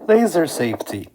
Laser safety.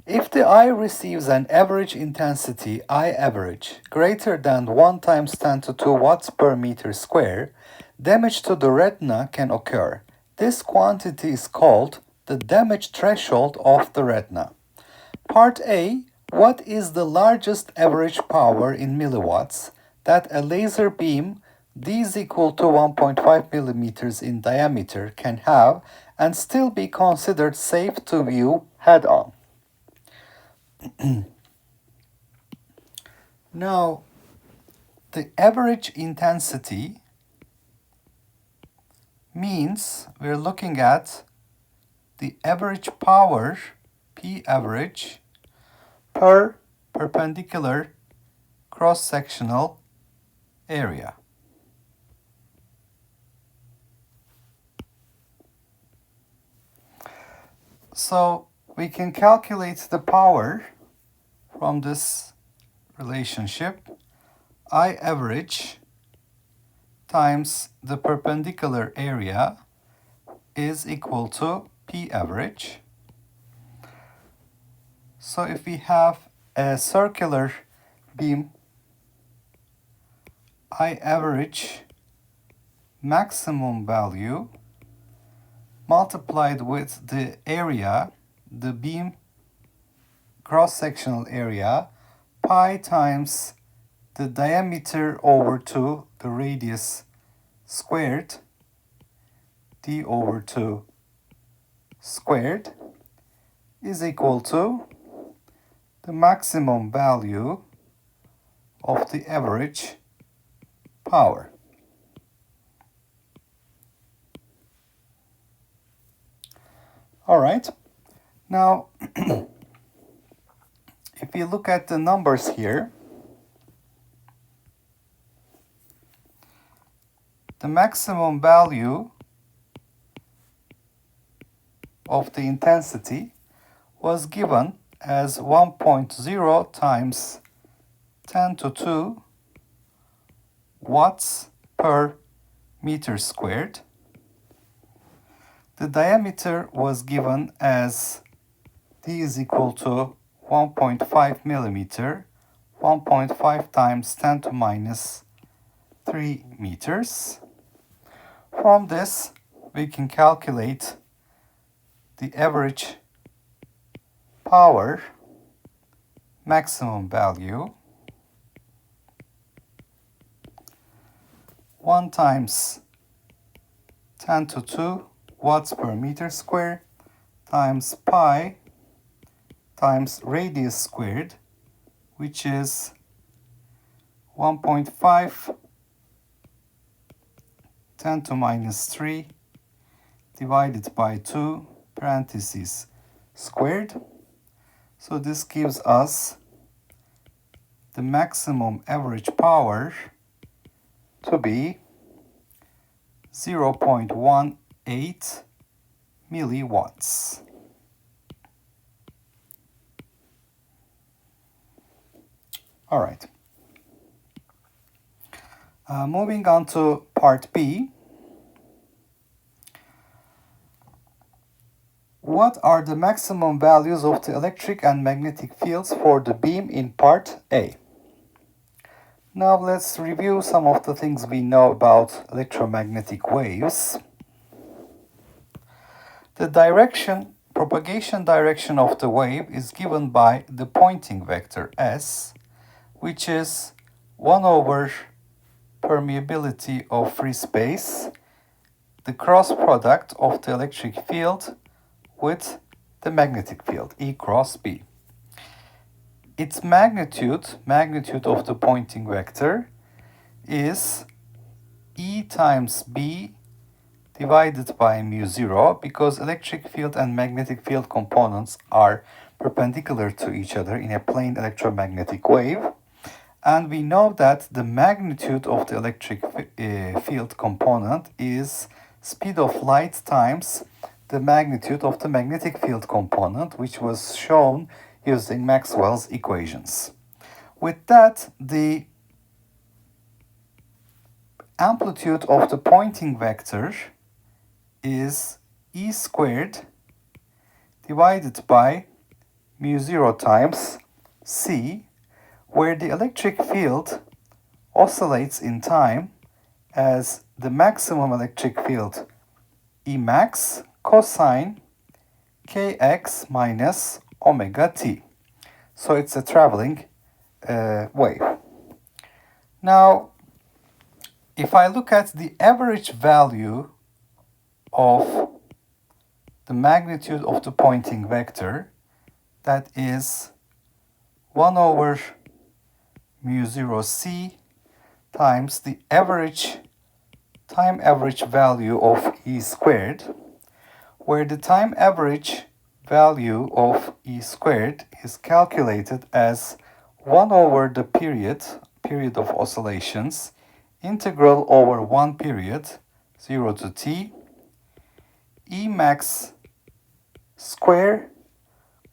If the eye receives an average intensity I average greater than 1 times 10 to 2 watts per meter square, damage to the retina can occur. This quantity is called the damage threshold of the retina. Part A. What is the largest average power in milliwatts that a laser beam d is equal to 1.5 millimeters in diameter can have and still be considered safe to view head-on? Now, the average intensity means we're looking at the average power, P average, per perpendicular cross-sectional area. So we can calculate the power from this relationship. I average times the perpendicular area is equal to P average. So if we have a circular beam, I average maximum value multiplied with the area, the beam cross-sectional area, pi times the diameter over 2, the radius squared, d over 2 squared, is equal to the maximum value of the average power. All right. Now, if you look at the numbers here, the maximum value of the intensity was given as 1.0 times 10 to 2 watts per meter squared. The diameter was given as d is equal to 1.5 millimeter, 1.5 times 10 to minus 3 meters. From this, we can calculate the average power maximum value. 1 times 10 to 2 watts per meter square times pi times radius squared, which is 1.5 10 to minus 3 divided by 2 parentheses squared. So this gives us the maximum average power to be 0.18 milliwatts. All right. Moving on to part B. What are the maximum values of the electric and magnetic fields for the beam in part A? Now let's review some of the things we know about electromagnetic waves. The propagation direction of the wave is given by the Poynting vector S, which is 1 over permeability of free space, the cross product of the electric field with the magnetic field, E cross B. Its magnitude of the Poynting vector, is E times B divided by mu 0, because electric field and magnetic field components are perpendicular to each other in a plane electromagnetic wave. And we know that the magnitude of the electric field component is speed of light times the magnitude of the magnetic field component, which was shown using Maxwell's equations. With that, the amplitude of the Poynting vector is E squared divided by mu 0 times c, where the electric field oscillates in time as the maximum electric field E max cosine kx minus omega t. So it's a traveling wave. Now, if I look at the average value of the magnitude of the Poynting vector, that is 1 over mu 0 c times the time average value of E squared, where the time average value of E squared is calculated as 1 over the period of oscillations, integral over one period, 0 to t, E max square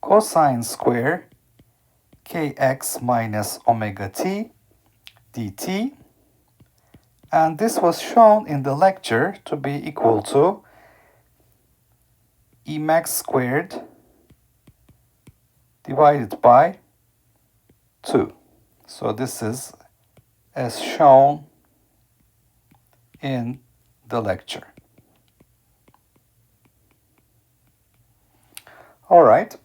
cosine square kx minus omega t dt, and this was shown in the lecture to be equal to E max squared divided by 2. So this is as shown in the lecture. All right,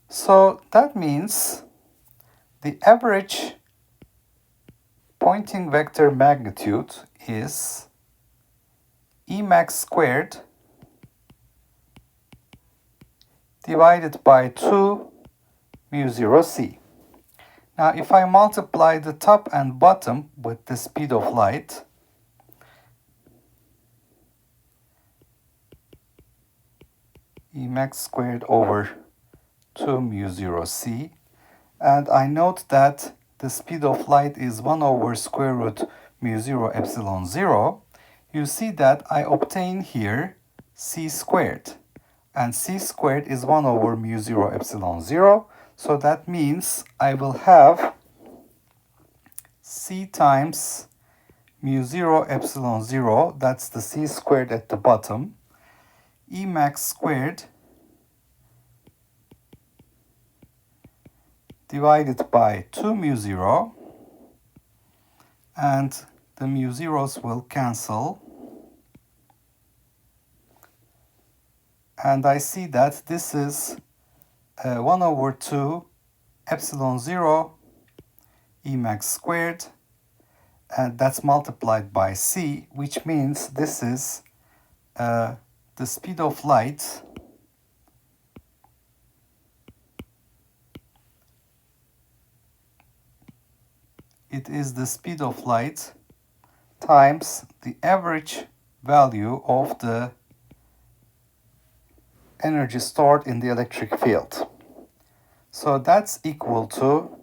so that means the average Poynting vector magnitude is E max squared divided by 2 mu 0 c. Now, if I multiply the top and bottom with the speed of light, E max squared over 2 mu 0 c, and I note that the speed of light is 1 over square root mu 0 epsilon 0, you see that I obtain here c squared. And c squared is 1 over mu 0 epsilon 0. So that means I will have c times mu 0 epsilon 0, that's the c squared at the bottom, E max squared divided by 2 mu 0, and the mu zeros will cancel. And I see that this is 1 over 2 epsilon 0 E max squared, and that's multiplied by c, which means this is the speed of light it is the speed of light times the average value of the energy stored in the electric field. So that's equal to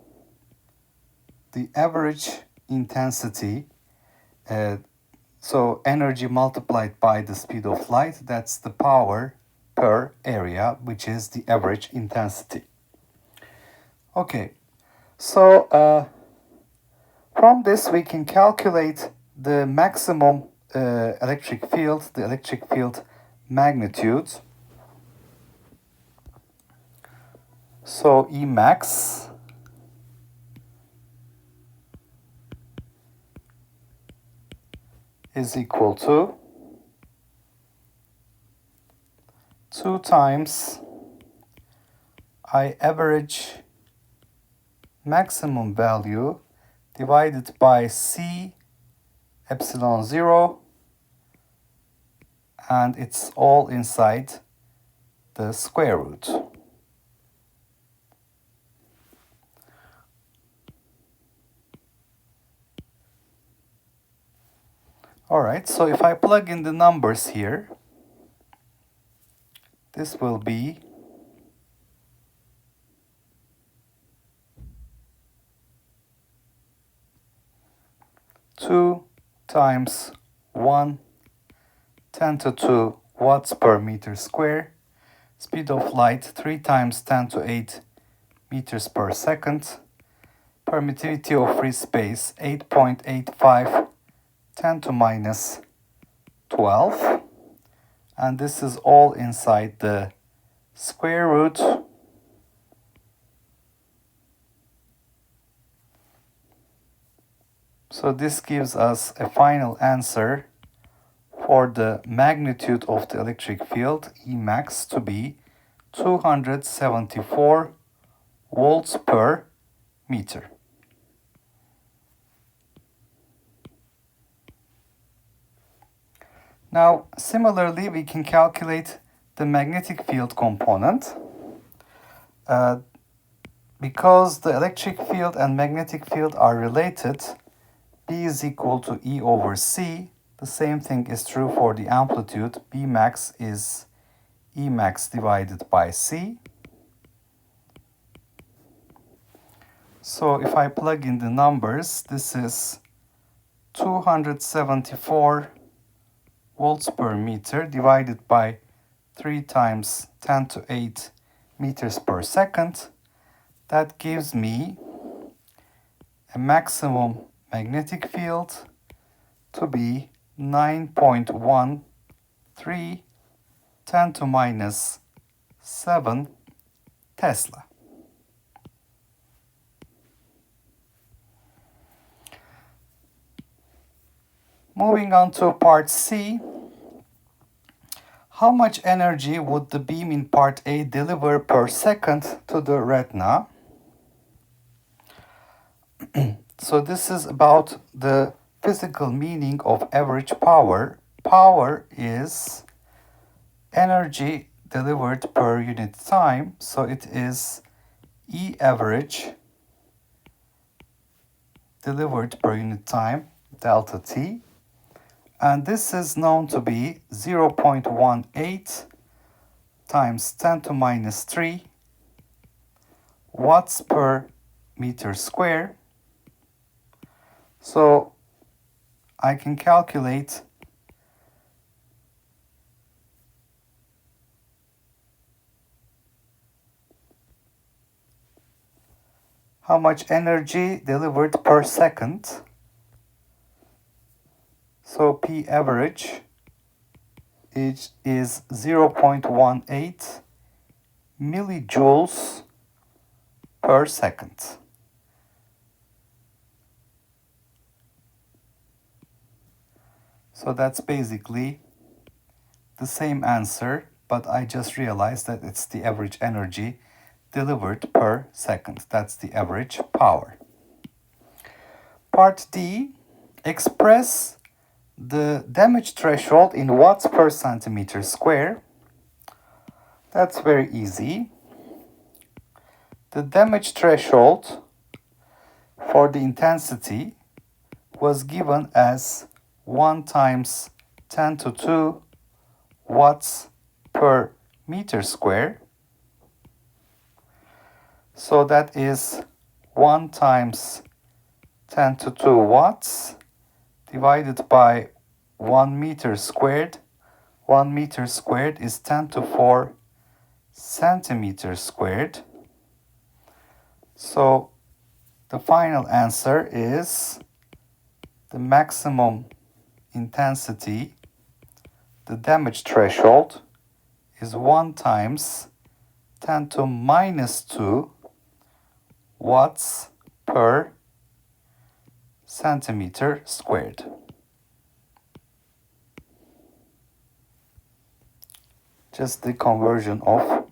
the average intensity. So energy multiplied by the speed of light, that's the power per area, which is the average intensity. Okay, so from this we can calculate the maximum electric field, the electric field magnitude. So E max is equal to 2 times I average maximum value divided by C epsilon 0, and it's all inside the square root. All right, so if I plug in the numbers here, this will be 2 times 1 10 to 2 watts per meter square, speed of light 3 times 10 to 8 meters per second, permittivity of free space 8.85 10 to minus 12, and this is all inside the square root so this gives us a final answer for the magnitude of the electric field E max to be 274 volts per meter. Now, similarly, we can calculate the magnetic field component. Because the electric field and magnetic field are related, B is equal to E over C. The same thing is true for the amplitude. B max is E max divided by C. So if I plug in the numbers, this is 274 volts per meter divided by 3 times 10 to 8 meters per second. That gives me a maximum magnetic field to be 9.13 10 to minus 7 Tesla. Moving on to part C. How much energy would the beam in part A deliver per second to the retina? So this is about the physical meaning of average power. Power is energy delivered per unit time. So it is E average delivered per unit time, delta T. And this is known to be 0.18 times 10 to minus 3 watts per meter square. So I can calculate how much energy delivered per second. So P average is 0.18 millijoules per second. So that's basically the same answer, but I just realized that it's the average energy delivered per second. That's the average power. Part D, express the damage threshold in watts per centimeter square. That's very easy. The damage threshold for the intensity was given as 1 times 10 to 2 watts per meter square. So that is 1 times 10 to 2 watts divided by 1 meter squared. 1 meter squared is 10 to 4 centimeters squared. So the final answer is the maximum intensity, the damage threshold, is 1 times 10 to minus 2 watts per centimeter squared. Just the conversion of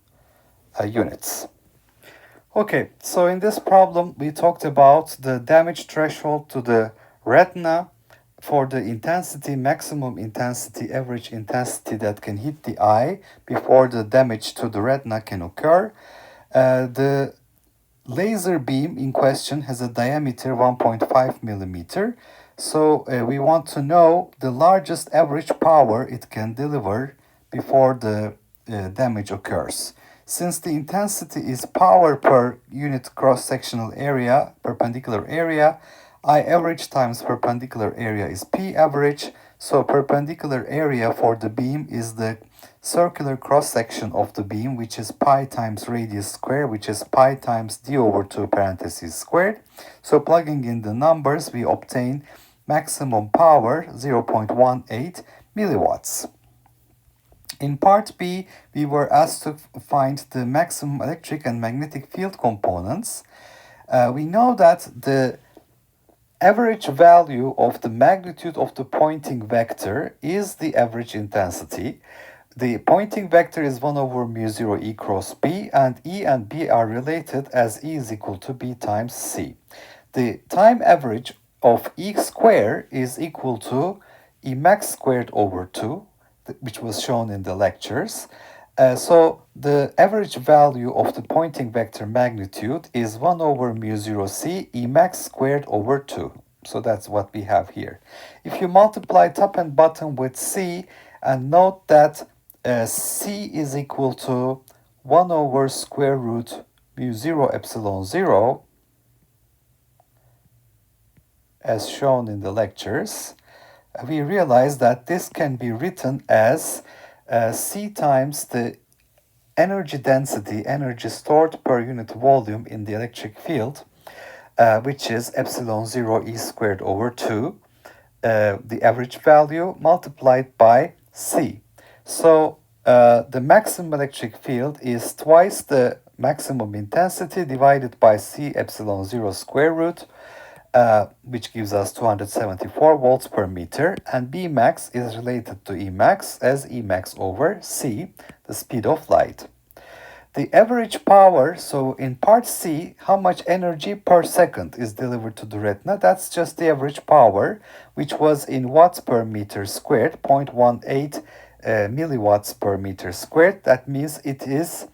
units. Okay, so in this problem we talked about the damage threshold to the retina for the intensity, maximum intensity, average intensity that can hit the eye before the damage to the retina can occur. The laser beam in question has a diameter 1.5 millimeter. So we want to know the largest average power it can deliver before the damage occurs. Since the intensity is power per unit cross-sectional area, perpendicular area, I average times perpendicular area is P average. So perpendicular area for the beam is the circular cross-section of the beam, which is pi times radius squared, which is pi times d over 2 parentheses squared. So plugging in the numbers, we obtain maximum power 0.18 milliwatts. In part B, we were asked to find the maximum electric and magnetic field components. We know that the average value of the magnitude of the Poynting vector is the average intensity. The Poynting vector is 1 over mu 0 E cross B, and E and B are related as E is equal to B times C. The time average of E squared is equal to E max squared over 2, which was shown in the lectures. So the average value of the Poynting vector magnitude is 1 over mu 0 c E max squared over 2. So that's what we have here. If you multiply top and bottom with c, and note that c is equal to 1 over square root mu 0 epsilon 0, as shown in the lectures, we realize that this can be written as C times the energy density, energy stored per unit volume in the electric field, which is epsilon 0 E squared over 2, the average value multiplied by C. So the maximum electric field is twice the maximum intensity divided by C epsilon 0 square root, which gives us 274 volts per meter, and B max is related to E max as E max over C, the speed of light. The average power, so in part C, how much energy per second is delivered to the retina, that's just the average power, which was in watts per meter squared, 0.18 milliwatts per meter squared. That means it is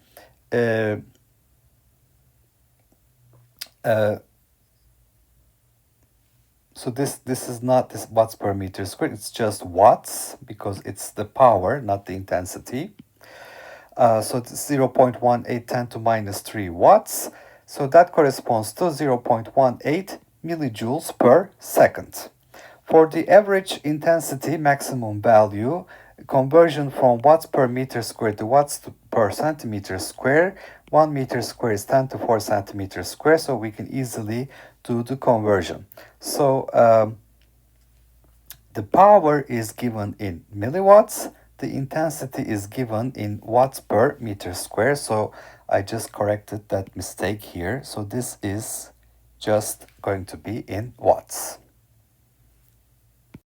so this is not this watts per meter squared, it's just watts because it's the power, not the intensity. So it's 0.1810 to minus 3 watts. So that corresponds to 0.18 millijoules per second. For the average intensity maximum value, conversion from watts per meter squared to watts per centimeter square, 1 meter square is 10 to 4 centimeters square, so we can easily do the conversion. So the power is given in milliwatts, the intensity is given in watts per meter square, so I just corrected that mistake here. So this is just going to be in watts.